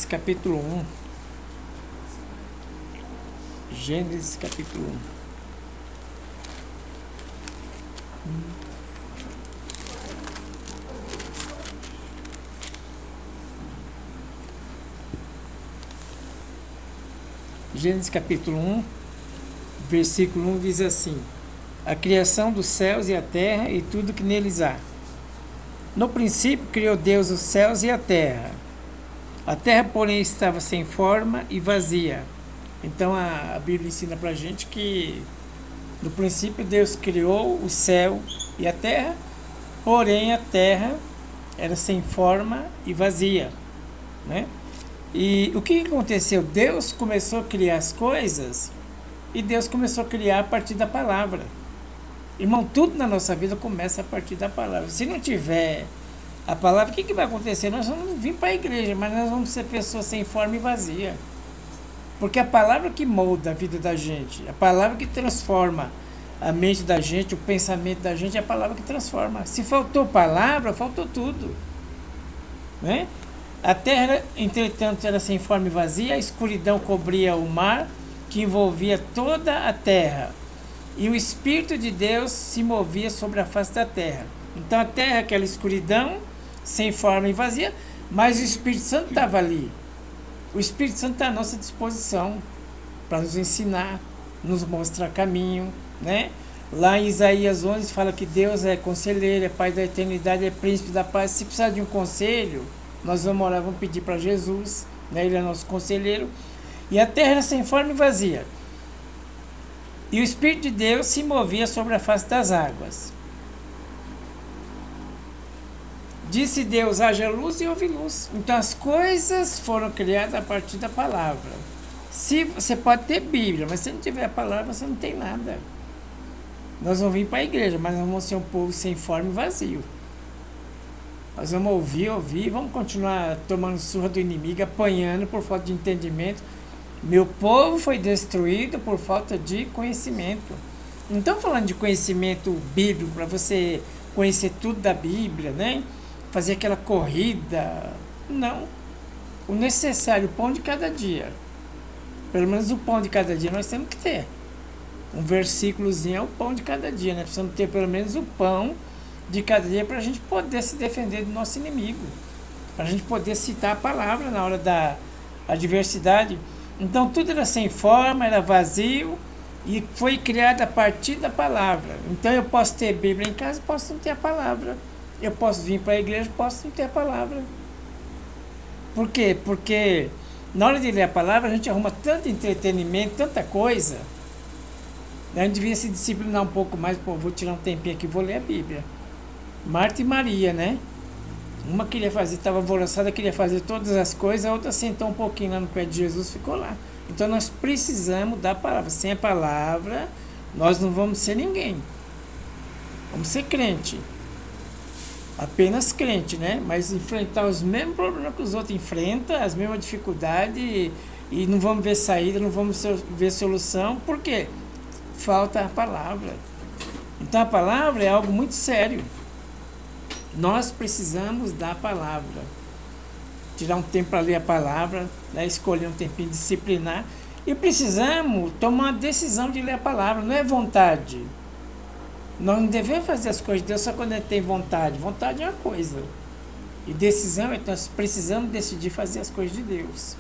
Gênesis capítulo 1. Gênesis capítulo 1. Gênesis capítulo 1, versículo 1 diz assim: a criação dos céus e a terra e tudo que neles há. No princípio criou Deus os céus e a terra. A terra, porém, estava sem forma e vazia. Então a Bíblia ensina pra gente que no princípio Deus criou o céu e a terra, porém a terra era sem forma e vazia, né? E o que aconteceu? Deus começou a criar as coisas e Deus começou a criar a partir da palavra. Irmão, tudo na nossa vida começa a partir da palavra. Se não tiver a palavra, o que vai acontecer? Nós vamos vir para a igreja, mas nós vamos ser pessoas sem forma e vazia. Porque a palavra que molda a vida da gente, a palavra que transforma a mente da gente, o pensamento da gente, é a palavra que transforma. Se faltou palavra, faltou tudo, né? A terra, entretanto, era sem forma e vazia, a escuridão cobria o mar, que envolvia toda a terra, e o Espírito de Deus se movia sobre a face da terra. Então a terra, aquela escuridão, sem forma e vazia, mas o Espírito Santo estava ali. O Espírito Santo está à nossa disposição para nos ensinar, nos mostrar caminho, né? Lá em Isaías 11 fala que Deus é conselheiro, é Pai da eternidade, é príncipe da paz. Se precisar de um conselho, nós vamos orar, vamos pedir para Jesus, né? Ele é nosso conselheiro. E a terra era sem forma e vazia. E o Espírito de Deus se movia sobre a face das águas. Disse Deus, haja luz e houve luz. Então as coisas foram criadas a partir da palavra. Se você pode ter Bíblia, mas se não tiver a palavra, você não tem nada. Nós vamos vir para a igreja, mas nós vamos ser um povo sem forma e vazio. Nós vamos ouvir, vamos continuar tomando surra do inimigo, apanhando por falta de entendimento. Meu povo foi destruído por falta de conhecimento. Não estamos falando de conhecimento bíblico, para você conhecer tudo da Bíblia, né? Fazer aquela corrida. Não. O necessário, o pão de cada dia. Pelo menos o pão de cada dia nós temos que ter. Um versículozinho é o pão de cada dia, né? Precisamos ter pelo menos o pão de cada dia para a gente poder se defender do nosso inimigo. Para a gente poder citar a palavra na hora da adversidade. Então tudo era sem forma, era vazio e foi criado a partir da palavra. Então eu posso ter Bíblia em casa, posso não ter a palavra. Eu posso vir para a igreja, posso não ter a palavra. Por quê? Porque na hora de ler a palavra a gente arruma tanto entretenimento, tanta coisa. A gente devia se disciplinar um pouco mais. Pô, vou tirar um tempinho aqui, vou ler a Bíblia. Marta e Maria, né? Uma queria fazer, estava alvoroçada, queria fazer todas as coisas, a outra sentou um pouquinho lá no pé de Jesus, ficou lá. Então nós precisamos da palavra. Sem a palavra, nós não vamos ser ninguém. Vamos ser crente. Apenas crente, né? Mas enfrentar os mesmos problemas que os outros enfrentam, as mesmas dificuldades, e não vamos ver saída, não vamos ver solução. Por quê? Falta a palavra. Então a palavra é algo muito sério. Nós precisamos da palavra. Tirar um tempo para ler a palavra, né? Escolher um tempinho, disciplinar. E precisamos tomar uma decisão de ler a palavra, não é vontade. Nós não devemos fazer as coisas de Deus só quando a gente tem vontade. Vontade é uma coisa. E decisão é que nós precisamos decidir fazer as coisas de Deus.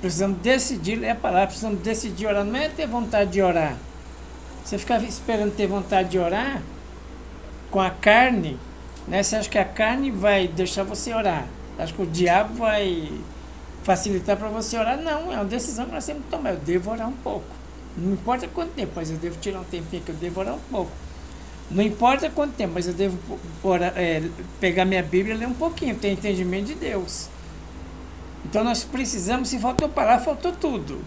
Precisamos decidir ler a palavra, precisamos decidir orar. Não é ter vontade de orar. Você ficar esperando ter vontade de orar com a carne, né? Você acha que a carne vai deixar você orar? Acho que o diabo vai facilitar para você orar? Não, é uma decisão que nós temos que tomar. Eu devo orar um pouco. Não importa quanto tempo, mas eu devo tirar um tempinho que eu devo orar um pouco. Não importa quanto tempo, mas eu devo orar, pegar minha Bíblia e ler um pouquinho, ter entendimento de Deus. Então nós precisamos, se faltou palavra, faltou tudo.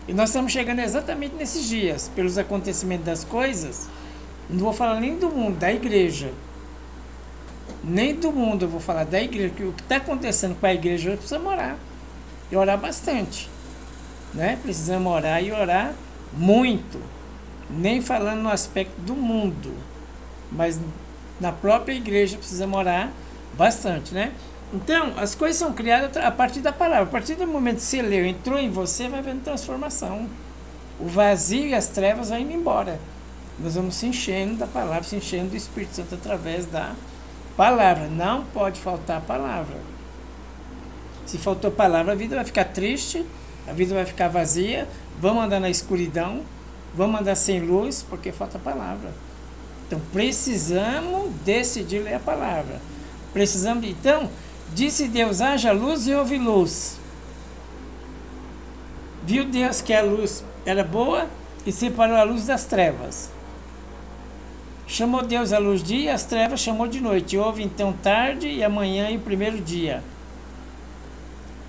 E nós estamos chegando exatamente nesses dias, pelos acontecimentos das coisas. Não vou falar nem do mundo, da igreja. Nem do mundo, eu vou falar da igreja. O que está acontecendo com a igreja hoje, precisamos orar. E orar bastante, né? Precisamos orar e orar muito. Nem falando no aspecto do mundo, mas na própria igreja precisamos orar bastante, né? Então, as coisas são criadas a partir da palavra. A partir do momento que você leu, entrou em você, vai vendo transformação. O vazio e as trevas vão indo embora. Nós vamos se enchendo da palavra, se enchendo do Espírito Santo através da palavra. Não pode faltar a palavra. Se faltou palavra, a vida vai ficar triste, a vida vai ficar vazia, vamos andar na escuridão, vamos andar sem luz, porque falta a palavra. Então, precisamos decidir ler a palavra. Precisamos, então, disse Deus, haja luz e houve luz. Viu Deus que a luz era boa e separou a luz das trevas. Chamou Deus a luz dia e as trevas chamou de noite. Houve então tarde e amanhã e o primeiro dia.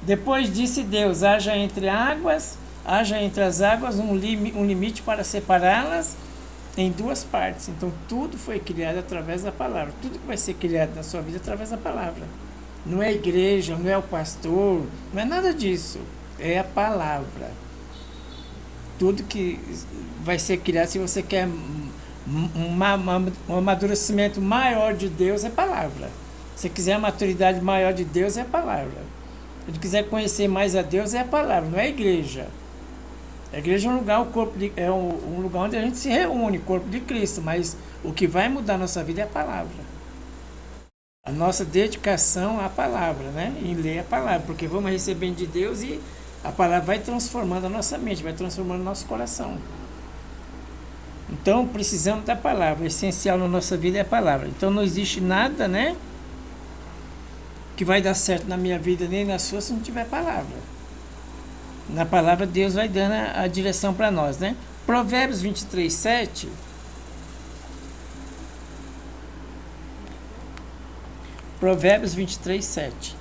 Depois disse Deus, haja entre as águas um limite para separá-las em duas partes. Então tudo foi criado através da palavra. Tudo que vai ser criado na sua vida é através da palavra. Não é a igreja, não é o pastor, não é nada disso. É a palavra. Tudo que vai ser criado, se você quer um amadurecimento maior de Deus, é palavra. Se quiser a maturidade maior de Deus, é palavra. Se quiser conhecer mais a Deus, é a palavra, não é a igreja. A igreja é um lugar, um lugar onde a gente se reúne, o corpo de Cristo, mas o que vai mudar a nossa vida é a palavra. A nossa dedicação à palavra, né? Em ler a palavra, porque vamos receber de Deus e a palavra vai transformando a nossa mente, vai transformando o nosso coração. Então, precisamos da palavra. O essencial na nossa vida é a palavra. Então, não existe nada, né, que vai dar certo na minha vida nem na sua se não tiver palavra. Na palavra, Deus vai dando a direção para nós, né? Provérbios 23, 7. Provérbios 23, 7.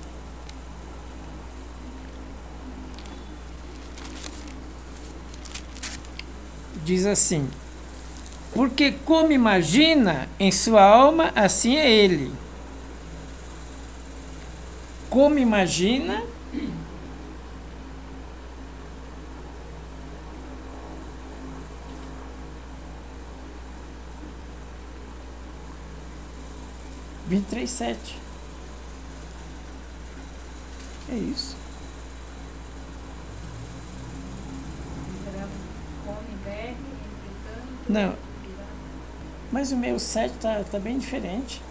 Diz assim: porque como imagina em sua alma, assim é ele. Como imagina, vinte e três, 7. É isso. Não, mas o meu 7 tá bem diferente.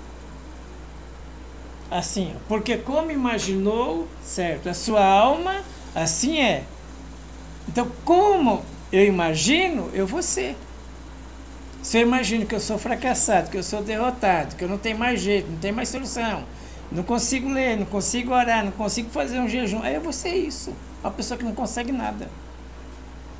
Assim, porque como imaginou, certo, a sua alma, assim é. Então, como eu imagino, eu vou ser. Se eu imagino que eu sou fracassado, que eu sou derrotado, que eu não tenho mais jeito, não tenho mais solução, não consigo ler, não consigo orar, não consigo fazer um jejum, aí eu vou ser isso. Uma pessoa que não consegue nada.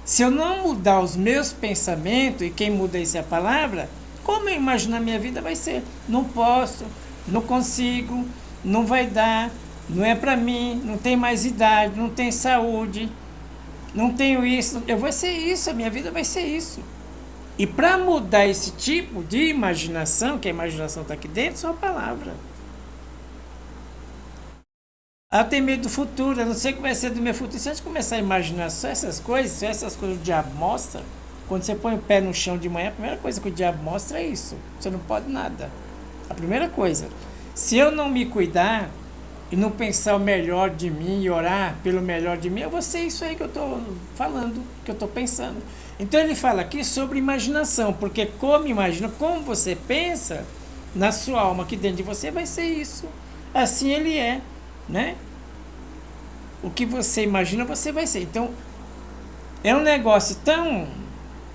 Se eu não mudar os meus pensamentos, e quem muda isso é a palavra, como eu imagino a minha vida vai ser. Não posso, não consigo, não vai dar, não é para mim, não tem mais idade, não tem saúde, não tenho isso. Eu vou ser isso, a minha vida vai ser isso. E para mudar esse tipo de imaginação, que a imaginação está aqui dentro, só a palavra. Eu tenho medo do futuro, eu não sei o que vai ser do meu futuro. Se a gente começar a imaginar só essas coisas que o diabo mostra, quando você põe o pé no chão de manhã, a primeira coisa que o diabo mostra é isso. Você não pode nada. A primeira coisa. Se eu não me cuidar e não pensar o melhor de mim e orar pelo melhor de mim, eu vou ser isso aí que eu estou falando, que eu estou pensando. Então ele fala aqui sobre imaginação, porque como imagina, como você pensa, na sua alma, aqui dentro de você, vai ser isso. Assim ele é. Né? O que você imagina, você vai ser. Então, é um negócio tão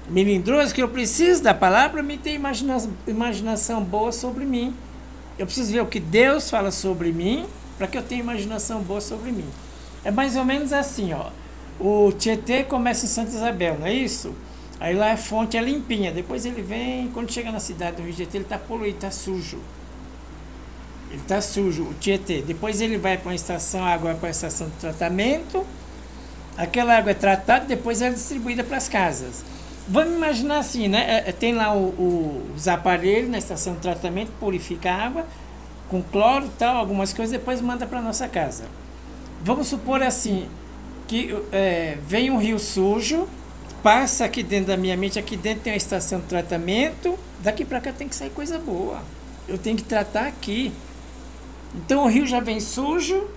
melindroso que eu preciso da palavra para me ter imaginação boa sobre mim. Eu preciso ver o que Deus fala sobre mim para que eu tenha imaginação boa sobre mim. É mais ou menos assim, ó. O Tietê começa em Santa Isabel, não é isso? Aí lá a fonte é limpinha. Depois ele vem, quando chega na cidade do Rio de Janeiro, ele está poluído, está sujo. Ele está sujo, o Tietê. Depois ele vai para uma estação, a água vai para a estação de tratamento. Aquela água é tratada, depois é distribuída para as casas. Vamos imaginar assim, né? Tem lá os aparelhos na estação de tratamento, purifica a água, com cloro e tal, algumas coisas, depois manda para a nossa casa. Vamos supor assim, que vem um rio sujo, passa aqui dentro da minha mente, aqui dentro tem uma estação de tratamento, daqui para cá tem que sair coisa boa. Eu tenho que tratar aqui. Então o rio já vem sujo,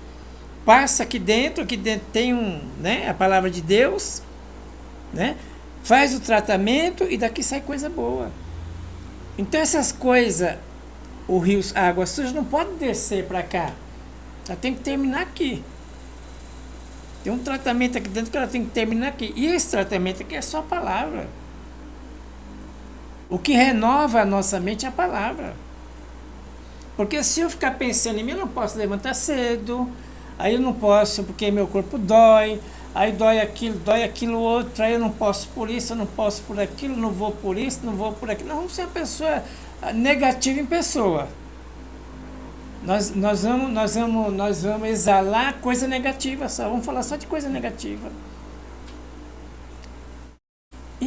passa aqui dentro tem a palavra de Deus, né? Faz o tratamento e daqui sai coisa boa. Então essas coisas, o rio, a água suja não pode descer para cá. Ela tem que terminar aqui. Tem um tratamento aqui dentro que ela tem que terminar aqui. E esse tratamento aqui é só a palavra. O que renova a nossa mente é a palavra. Porque se eu ficar pensando em mim, eu não posso levantar cedo, aí eu não posso porque meu corpo dói, aí dói aquilo outro, aí eu não posso por isso, eu não posso por aquilo, não vou por isso, não vou por aquilo. Nós vamos ser uma pessoa negativa em pessoa. Nós vamos exalar coisa negativa só, vamos falar só de coisa negativa.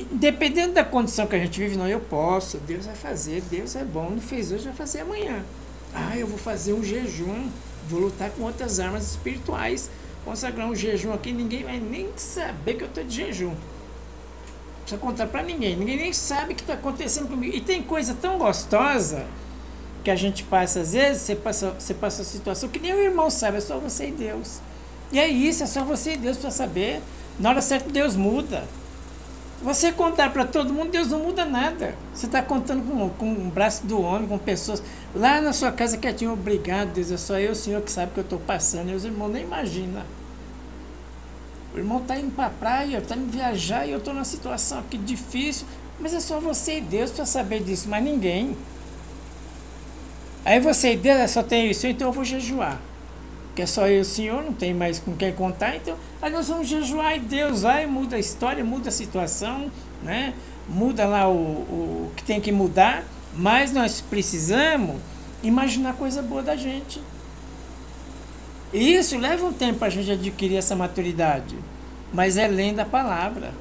Dependendo da condição que a gente vive, não, eu posso, Deus vai fazer, Deus é bom, não fez hoje, vai fazer amanhã. Eu vou fazer um jejum, vou lutar com outras armas espirituais, consagrar um jejum aqui, ninguém vai nem saber que eu estou de jejum. Não precisa contar para ninguém nem sabe o que está acontecendo comigo. E tem coisa tão gostosa que a gente passa, às vezes, você passa a situação que nem o irmão sabe, é só você e Deus. E é isso, é só você e Deus para saber. Na hora certa, Deus muda. Você contar para todo mundo, Deus não muda nada. Você está contando com o braço do homem, com pessoas lá na sua casa quietinho. Obrigado, Deus, é só eu, Senhor, que sabe que eu estou passando. E os irmãos nem imaginam. O irmão está indo para a praia, está indo viajar e eu estou numa situação aqui difícil. Mas é só você e Deus para saber disso, mas ninguém. Aí você e Deus, só tem isso, então eu vou jejuar. Que é só eu e o Senhor, não tem mais com quem contar, então aí nós vamos jejuar e Deus vai, muda a história, muda a situação, né? Muda lá o que tem que mudar, mas nós precisamos imaginar coisa boa da gente. E isso leva um tempo para a gente adquirir essa maturidade, mas é lendo a palavra.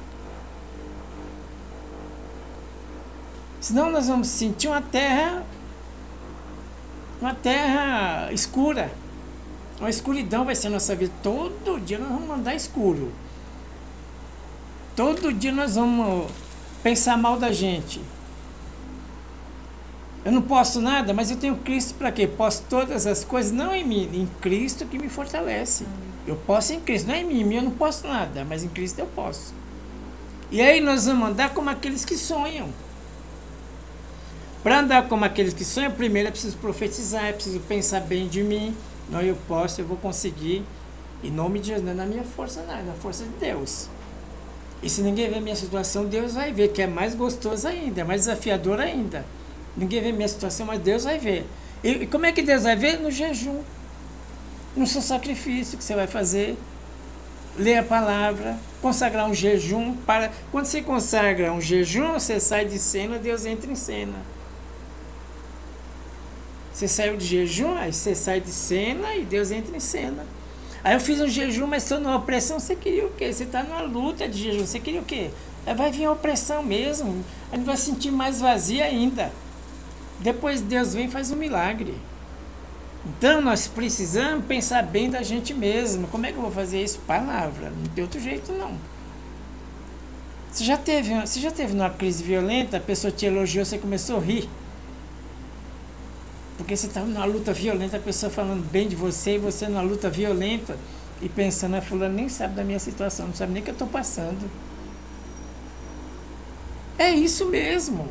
Senão nós vamos sentir uma terra escura. Uma escuridão vai ser a nossa vida. Todo dia nós vamos andar escuro. Todo dia nós vamos pensar mal da gente. Eu não posso nada, mas eu tenho Cristo para quê? Posso todas as coisas, não em mim, em Cristo que me fortalece. Eu posso em Cristo, não é em mim, eu não posso nada, mas em Cristo eu posso. E aí nós vamos andar como aqueles que sonham. Para andar como aqueles que sonham, primeiro é preciso profetizar, é preciso pensar bem de mim. Não, eu posso, eu vou conseguir. Em nome de Jesus, não é na minha força, não, é na força de Deus. E se ninguém vê minha situação, Deus vai ver, que é mais gostoso ainda, é mais desafiador ainda. Ninguém vê minha situação, mas Deus vai ver. E como é que Deus vai ver? No jejum. No seu sacrifício que você vai fazer. Ler a palavra, consagrar um jejum. Quando você consagra um jejum, você sai de cena, Deus entra em cena. Você saiu de jejum, aí você sai de cena e Deus entra em cena. Aí eu fiz um jejum, mas estou numa opressão, você queria o quê? Você está numa luta de jejum, você queria o quê? Aí vai vir a opressão mesmo, a gente vai se sentir mais vazio ainda. Depois Deus vem e faz um milagre. Então nós precisamos pensar bem da gente mesmo. Como é que eu vou fazer isso? Palavra, não tem outro jeito não. Você já teve numa crise violenta, a pessoa te elogiou, você começou a rir. Porque você estava numa luta violenta, a pessoa falando bem de você, e você numa luta violenta, e pensando, fulano nem sabe da minha situação, não sabe nem o que eu estou passando. É isso mesmo.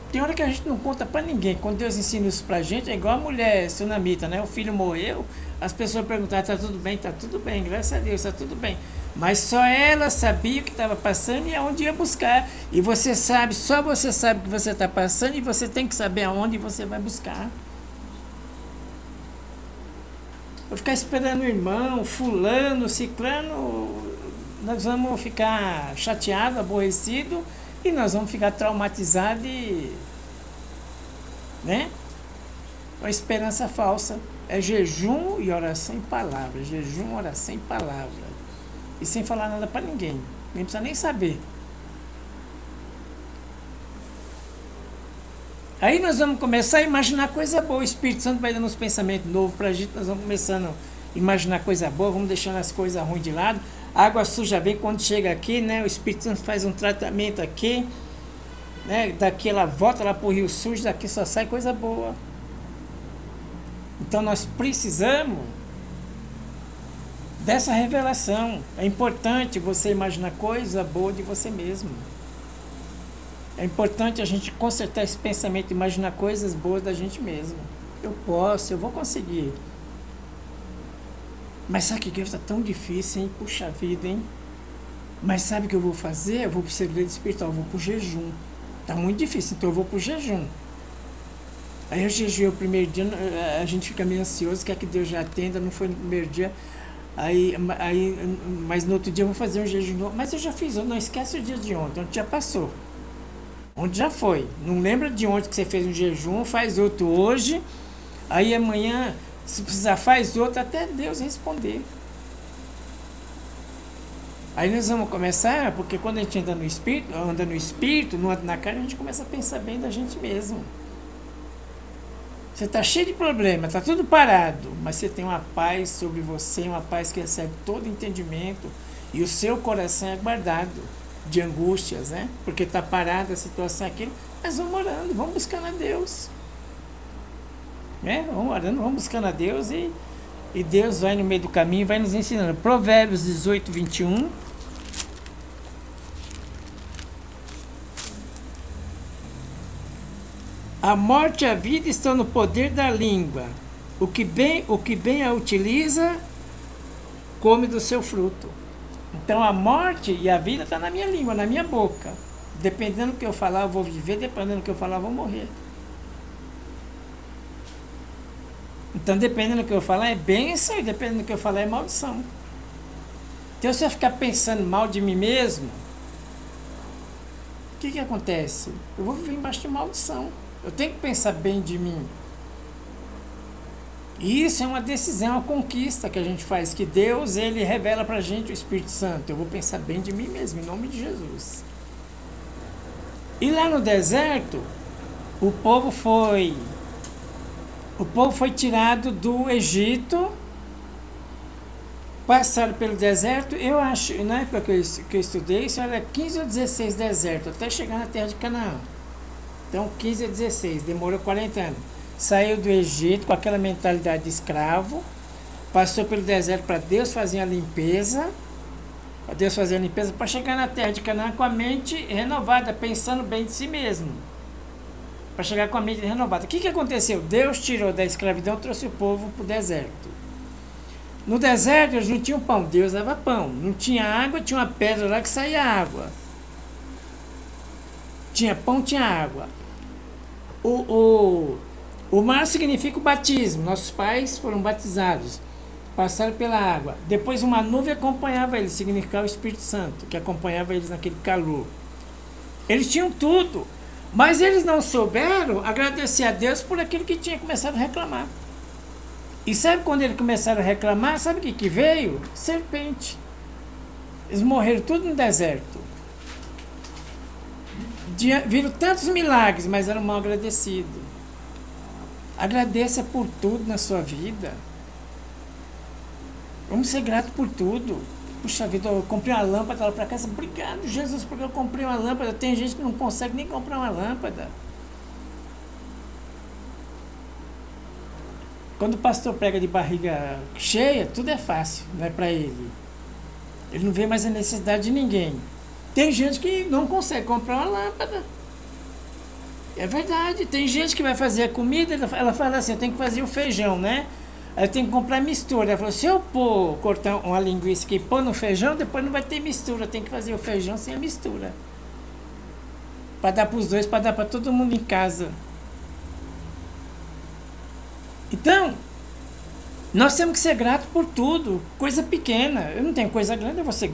Tem hora que a gente não conta para ninguém. Quando Deus ensina isso pra gente, é igual a mulher sunamita, né? O filho morreu, as pessoas perguntaram, está tudo bem? Está tudo bem, graças a Deus, está tudo bem. Mas só ela sabia o que estava passando e aonde ia buscar. E você sabe, só você sabe o que você está passando e você tem que saber aonde você vai buscar. Eu ficar esperando o irmão, fulano, ciclano, nós vamos ficar chateados, aborrecidos e nós vamos ficar traumatizados e, né? Uma esperança falsa. É jejum e oração em palavra. Jejum, oração em palavra. E sem falar nada para ninguém. Nem precisa nem saber. Aí nós vamos começar a imaginar coisa boa. O Espírito Santo vai dando uns pensamentos novos para a gente. Nós vamos começando a imaginar coisa boa. Vamos deixando as coisas ruins de lado. A água suja vem quando chega aqui, né? O Espírito Santo faz um tratamento aqui, né? Daqui ela volta lá para o rio sujo. Daqui só sai coisa boa. Então nós precisamos dessa revelação. É importante você imaginar coisa boa de você mesmo. É importante a gente consertar esse pensamento, imaginar coisas boas da gente mesmo. Eu posso, eu vou conseguir. Mas sabe que está tão difícil, hein? Puxa vida, hein? Mas sabe o que eu vou fazer? Eu vou para o segredo espiritual, eu vou para o jejum. Está muito difícil, então eu vou para o jejum. Aí eu jejuei o primeiro dia, a gente fica meio ansioso, quer que Deus já atenda, não foi no primeiro dia. Mas no outro dia eu vou fazer um jejum. Mas eu já fiz, não esquece o dia de ontem, ontem já passou. Ontem já foi. Não lembra de ontem que você fez um jejum, faz outro hoje. Aí amanhã, se precisar, faz outro até Deus responder. Aí nós vamos começar, porque quando a gente anda no espírito, não anda na carne, a gente começa a pensar bem da gente mesmo. Você está cheio de problemas, está tudo parado, mas você tem uma paz sobre você, uma paz que recebe todo entendimento, e o seu coração é guardado de angústias, né? Porque está parada a situação aqui, mas vamos orando, vamos buscando a Deus. Né? Vamos orando, vamos buscando a Deus e Deus vai no meio do caminho, vai nos ensinando. Provérbios 18, 21. A morte e a vida estão no poder da língua. O que bem a utiliza, come do seu fruto. Então a morte e a vida estão na minha língua, na minha boca. Dependendo do que eu falar, eu vou viver. Dependendo do que eu falar, eu vou morrer. Então, dependendo do que eu falar, é bênção. E dependendo do que eu falar, é maldição. Então, se eu ficar pensando mal de mim mesmo, o que acontece? Eu vou viver embaixo de maldição. Eu tenho que pensar bem de mim. E isso é uma decisão, uma conquista que a gente faz, que Deus, ele revela pra gente o Espírito Santo. Eu vou pensar bem de mim mesmo, em nome de Jesus. E lá no deserto, o povo foi tirado do Egito, passaram pelo deserto. Eu acho, na época que eu estudei, isso era 15 ou 16 desertos, até chegar na terra de Canaã. Então, 15 a 16, demorou 40 anos. Saiu do Egito com aquela mentalidade de escravo, passou pelo deserto para Deus fazer a limpeza, para chegar na terra de Canaã com a mente renovada, pensando bem de si mesmo. Para chegar com a mente renovada. O que aconteceu? Deus tirou da escravidão e trouxe o povo para o deserto. No deserto eles não tinham pão, Deus dava pão. Não tinha água, tinha uma pedra lá que saía água. Tinha pão, tinha água. O mar significa o batismo. Nossos pais foram batizados, passaram pela água. Depois uma nuvem acompanhava eles, significava o Espírito Santo, que acompanhava eles naquele calor. Eles tinham tudo, mas eles não souberam agradecer a Deus por aquilo que tinha, começado a reclamar. E sabe quando eles começaram a reclamar, sabe o que veio? Serpente. Eles morreram tudo no deserto. Viram tantos milagres, mas eram mal agradecidos. Agradeça por tudo na sua vida. Vamos ser gratos por tudo. Puxa vida, eu comprei uma lâmpada lá para casa. Obrigado, Jesus, porque eu comprei uma lâmpada. Tem gente que não consegue nem comprar uma lâmpada. Quando o pastor prega de barriga cheia, tudo é fácil, não é para ele. Ele não vê mais a necessidade de ninguém. Tem gente que não consegue comprar uma lâmpada. É verdade. Tem gente que vai fazer a comida, ela fala assim, eu tenho que fazer o feijão, né? Aí eu tenho que comprar mistura. Ela falou, se eu cortar uma linguiça aqui e pôr no feijão, depois não vai ter mistura. Tem que fazer o feijão sem a mistura. Para dar para os dois, para dar para todo mundo em casa. Então, nós temos que ser gratos por tudo, coisa pequena. Eu não tenho coisa grande, eu vou ser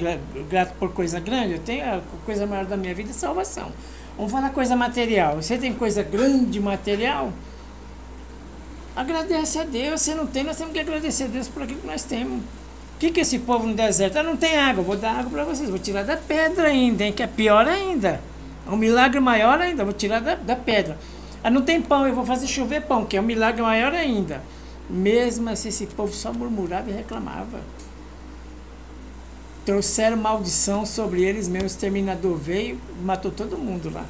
grato por coisa grande. Eu tenho a coisa maior da minha vida, é salvação. Vamos falar coisa material. Você tem coisa grande material? Agradece a Deus. Se não tem, nós temos que agradecer a Deus por aquilo que nós temos. O que esse povo no deserto? Ah, não tem água, vou dar água para vocês. Vou tirar da pedra ainda, hein, que é pior ainda. É um milagre maior ainda, vou tirar da pedra. Ah, não tem pão, eu vou fazer chover pão, que é um milagre maior ainda. Mesmo assim, esse povo só murmurava e reclamava. Trouxeram maldição sobre eles mesmo. O exterminador veio e matou todo mundo lá.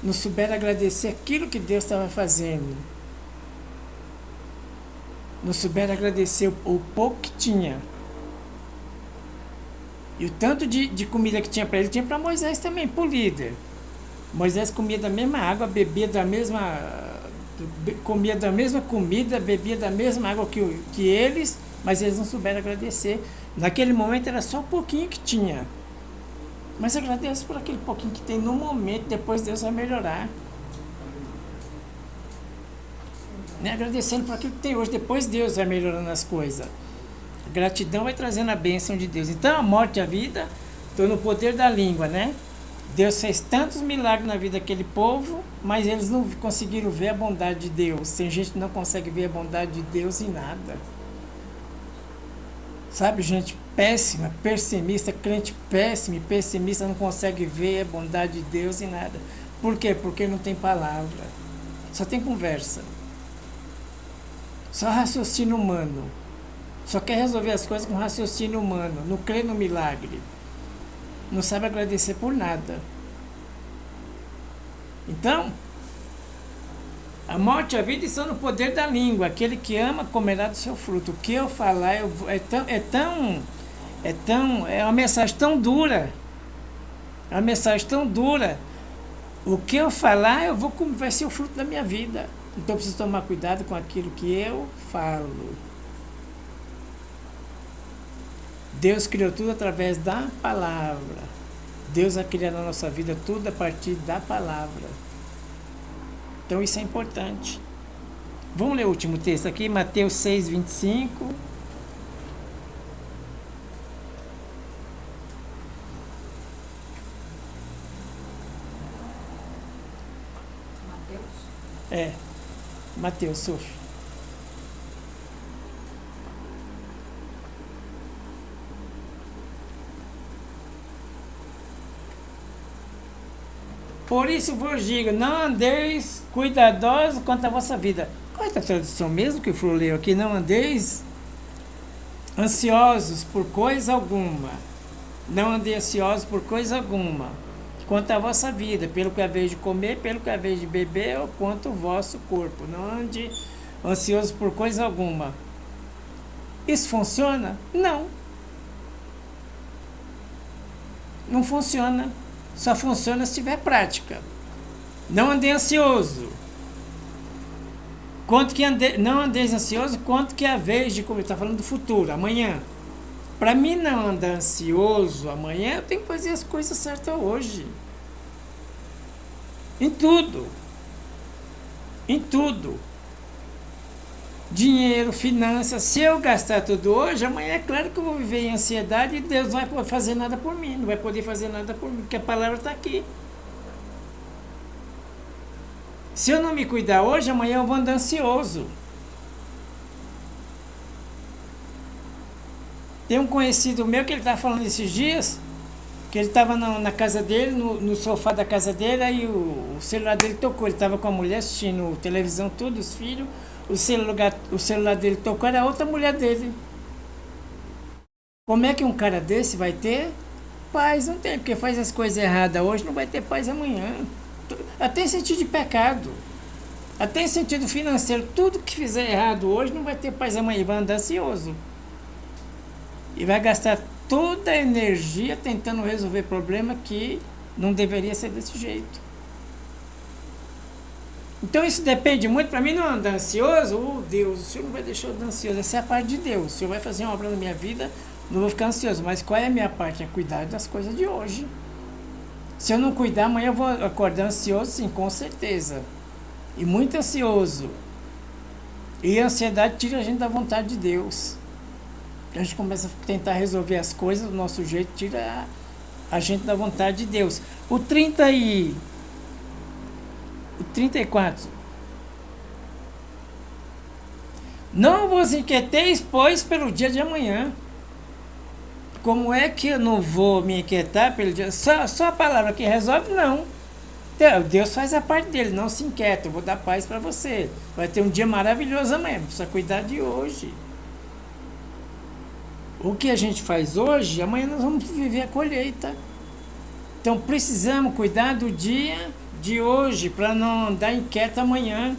Não souberam agradecer aquilo que Deus estava fazendo. não souberam agradecer o pouco que tinha. E o tanto de comida que tinha para ele, tinha para Moisés também, para o líder. Moisés comia da mesma água, comia da mesma comida, bebia da mesma água que eles, mas eles não souberam agradecer. Naquele momento era só um pouquinho que tinha. Mas agradeço por aquele pouquinho que tem no momento, depois Deus vai melhorar. Né? Agradecendo por aquilo que tem hoje, depois Deus vai melhorando as coisas. A gratidão vai trazendo a bênção de Deus. Então a morte e a vida estão no poder da língua, né? Deus fez tantos milagres na vida daquele povo, mas eles não conseguiram ver a bondade de Deus. Tem gente que não consegue ver a bondade de Deus em nada. Sabe, gente péssima, pessimista, crente péssimo e pessimista não consegue ver a bondade de Deus em nada. Por quê? Porque não tem palavra. Só tem conversa. Só raciocínio humano. Só quer resolver as coisas com raciocínio humano. Não crê no milagre. Não sabe agradecer por nada. Então, a morte e a vida estão no poder da língua. Aquele que ama comerá do seu fruto. O que eu falar é uma mensagem tão dura. É uma mensagem tão dura. O que eu falar, vai ser o fruto da minha vida. Então eu preciso tomar cuidado com aquilo que eu falo. Deus criou tudo através da palavra. Deus vai criar na nossa vida tudo a partir da palavra. Então isso é importante. Vamos ler o último texto aqui, Mateus 6, 25. Mateus, Sofia. Por isso vos digo, não andeis cuidadosos quanto à vossa vida. Qual é a tradução mesmo que o Flor leu aqui? Não andeis ansiosos por coisa alguma. Não andeis ansiosos por coisa alguma. Quanto à vossa vida, pelo que é a vez de comer, pelo que é a vez de beber, ou quanto o vosso corpo. Não ande ansioso por coisa alguma. Isso funciona? Não. Não funciona. Só funciona se tiver prática. Não andei ansioso. Não andeis ansioso, quanto que é a vez de comer. Está falando do futuro, amanhã. Para mim não andar ansioso amanhã, eu tenho que fazer as coisas certas hoje. Em tudo. Em tudo. Dinheiro, finanças. Se eu gastar tudo hoje, amanhã é claro que eu vou viver em ansiedade e Deus não vai fazer nada por mim. Não vai poder fazer nada por mim, porque a palavra está aqui. Se eu não me cuidar hoje, amanhã eu vou andar ansioso. Tem um conhecido meu que ele estava falando esses dias, que ele estava na casa dele, no sofá da casa dele, aí o celular dele tocou. Ele estava com a mulher assistindo televisão, tudo, os filhos. O celular dele tocou, era outra mulher dele. Como é que um cara desse vai ter paz? Não tem, porque faz as coisas erradas hoje, não vai ter paz amanhã. Até em sentido de pecado, até em sentido financeiro, tudo que fizer errado hoje não vai ter paz amanhã, vai andar ansioso. E vai gastar toda a energia tentando resolver problema que não deveria ser desse jeito. Então isso depende muito. Para mim não andar ansioso, Deus, o Senhor não vai deixar eu andar ansioso, essa é a parte de Deus. O Senhor vai fazer uma obra na minha vida, não vou ficar ansioso. Mas qual é a minha parte? É cuidar das coisas de hoje. Se eu não cuidar, amanhã eu vou acordar ansioso, sim, com certeza. E muito ansioso. E a ansiedade tira a gente da vontade de Deus. A gente começa a tentar resolver as coisas do nosso jeito, tira a gente da vontade de Deus. O 34. Não vos inquieteis, pois, pelo dia de amanhã. Como é que eu não vou me inquietar pelo dia? Só a palavra que resolve, não. Deus faz a parte dele, não se inquieta, eu vou dar paz para você. Vai ter um dia maravilhoso amanhã, precisa cuidar de hoje. O que a gente faz hoje, amanhã nós vamos viver a colheita. Então precisamos cuidar do dia de hoje, para não andar inquieto amanhã.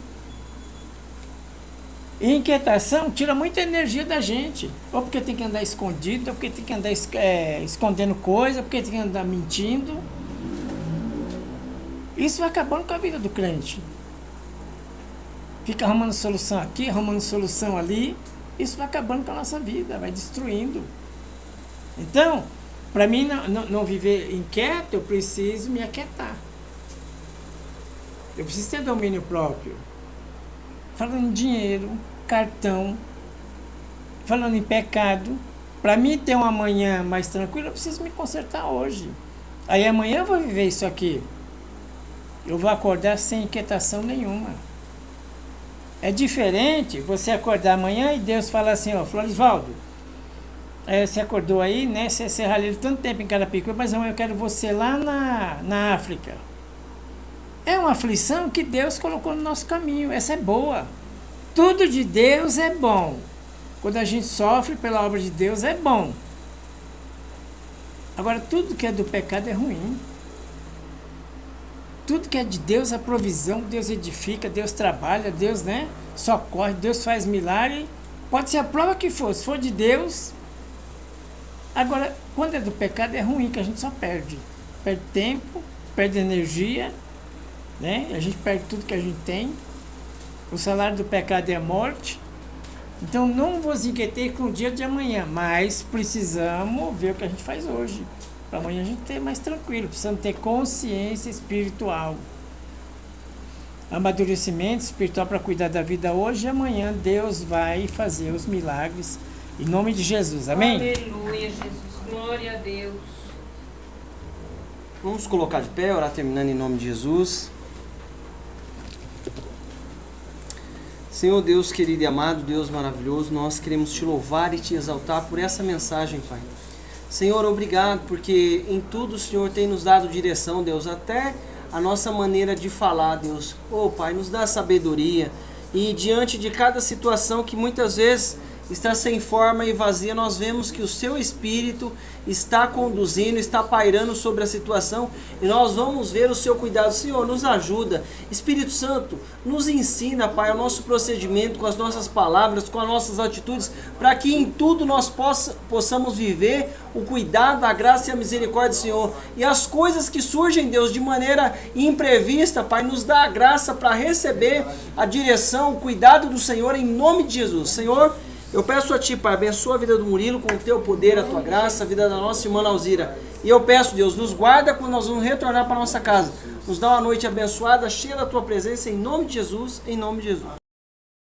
E inquietação tira muita energia da gente. Ou porque tem que andar escondido, ou porque tem que andar escondendo coisa, ou porque tem que andar mentindo. Isso vai acabando com a vida do crente. Fica arrumando solução aqui, arrumando solução ali. Isso vai acabando com a nossa vida, vai destruindo. Então, para mim não viver inquieto, eu preciso me aquietar. Eu preciso ter domínio próprio. Falando em dinheiro, cartão, falando em pecado. Para mim ter um amanhã mais tranquilo, eu preciso me consertar hoje. Aí amanhã eu vou viver isso aqui. Eu vou acordar sem inquietação nenhuma. É diferente você acordar amanhã e Deus fala assim, ó, Florisvaldo, você acordou aí, né? Você ralhou tanto tempo em Carapicuíba, mas amanhã eu quero você lá na África. É uma aflição que Deus colocou no nosso caminho. Essa é boa. Tudo de Deus é bom. Quando a gente sofre pela obra de Deus é bom. Agora, tudo que é do pecado é ruim. Tudo que é de Deus, a provisão, Deus edifica, Deus trabalha, Deus, né, socorre, Deus faz milagre. Pode ser a prova que for, se for de Deus. Agora, quando é do pecado é ruim, que a gente só perde. Perde tempo, perde energia, né? A gente perde tudo que a gente tem. O salário do pecado é a morte. Então não vos inquieteis com o dia de amanhã, mas precisamos ver o que a gente faz hoje. Para amanhã a gente ter mais tranquilo, precisamos ter consciência espiritual. Amadurecimento espiritual para cuidar da vida hoje e amanhã Deus vai fazer os milagres. Em nome de Jesus, amém? Aleluia, Jesus, glória a Deus. Vamos colocar de pé, orar terminando em nome de Jesus. Senhor Deus querido e amado, Deus maravilhoso, nós queremos te louvar e te exaltar por essa mensagem, Pai. Senhor, obrigado, porque em tudo o Senhor tem nos dado direção, Deus, até a nossa maneira de falar, Deus. Oh, Pai, nos dá sabedoria e diante de cada situação que muitas vezes está sem forma e vazia, nós vemos que o Seu Espírito está conduzindo, está pairando sobre a situação e nós vamos ver o Seu cuidado. Senhor, nos ajuda. Espírito Santo, nos ensina, Pai, o nosso procedimento com as nossas palavras, com as nossas atitudes, para que em tudo nós possamos viver o cuidado, a graça e a misericórdia do Senhor. E as coisas que surgem, Deus, de maneira imprevista, Pai, nos dá a graça para receber a direção, o cuidado do Senhor em nome de Jesus. Senhor, eu peço a Ti, Pai, abençoa a vida do Murilo com o Teu poder, a Tua graça, a vida da nossa irmã Alzira. E eu peço, Deus, nos guarda quando nós vamos retornar para a nossa casa. Nos dá uma noite abençoada, cheia da Tua presença, em nome de Jesus, em nome de Jesus.